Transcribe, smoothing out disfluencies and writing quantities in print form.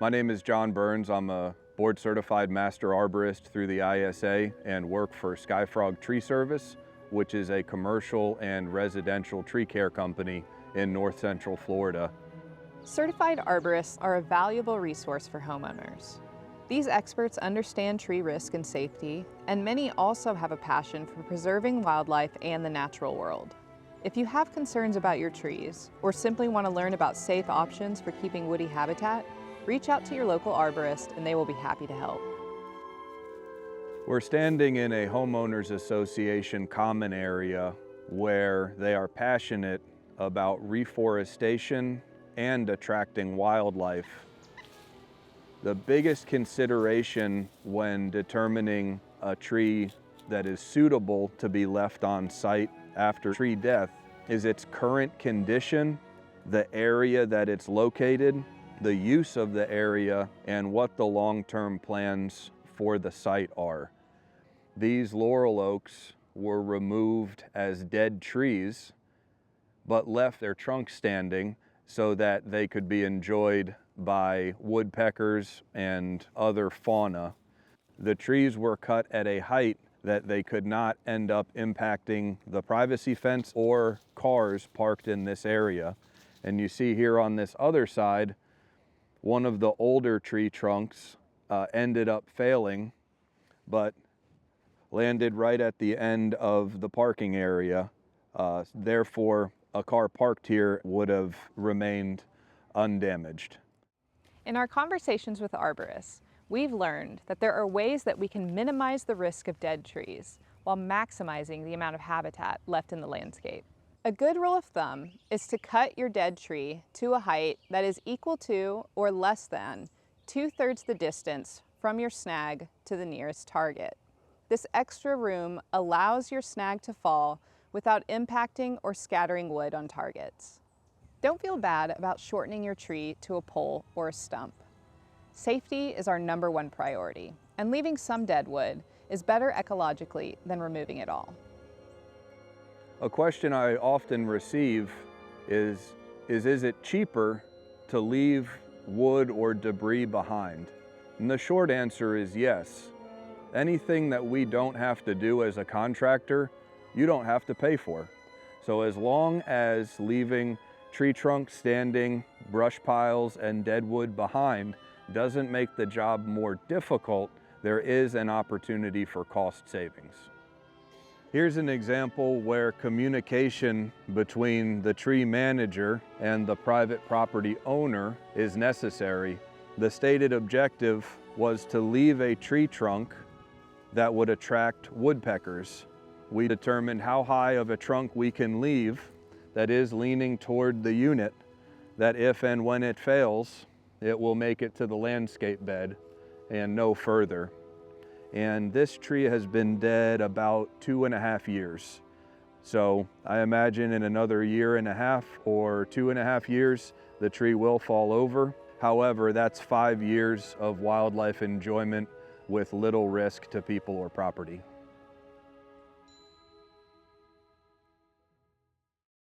My name is John Burns. I'm a board-certified master arborist through the ISA and work for Skyfrog Tree Service, which is a commercial and residential tree care company in north central Florida. Certified arborists are a valuable resource for homeowners. These experts understand tree risk and safety, and many also have a passion for preserving wildlife and the natural world. If you have concerns about your trees, or simply want to learn about safe options for keeping woody habitat, reach out to your local arborist and they will be happy to help. We're standing in a Homeowners Association common area where they are passionate about reforestation and attracting wildlife. The biggest consideration when determining a tree that is suitable to be left on site after tree death is its current condition, the area that it's located, the use of the area, and what the long-term plans for the site are. These laurel oaks were removed as dead trees, but left their trunks standing so that they could be enjoyed by woodpeckers and other fauna. The trees were cut at a height that they could not end up impacting the privacy fence or cars parked in this area. And you see here on this other side, one of the older tree trunks ended up failing, but landed right at the end of the parking area. Therefore, a car parked here would have remained undamaged. In our conversations with arborists, we've learned that there are ways that we can minimize the risk of dead trees while maximizing the amount of habitat left in the landscape. A good rule of thumb is to cut your dead tree to a height that is equal to or less than 2/3 the distance from your snag to the nearest target. This extra room allows your snag to fall without impacting or scattering wood on targets. Don't feel bad about shortening your tree to a pole or a stump. Safety is our #1 priority, and leaving some dead wood is better ecologically than removing it all. A question I often receive is it cheaper to leave wood or debris behind? And the short answer is yes. Anything that we don't have to do as a contractor, you don't have to pay for. So as long as leaving tree trunks standing, brush piles, and dead wood behind doesn't make the job more difficult, there is an opportunity for cost savings. Here's an example where communication between the tree manager and the private property owner is necessary. The stated objective was to leave a tree trunk that would attract woodpeckers. We determined how high of a trunk we can leave that is leaning toward the unit, that if and when it fails, it will make it to the landscape bed and no further. And this tree has been dead about 2.5 years. So I imagine in another 1.5 or 2.5 years, the tree will fall over. However, that's 5 years of wildlife enjoyment with little risk to people or property.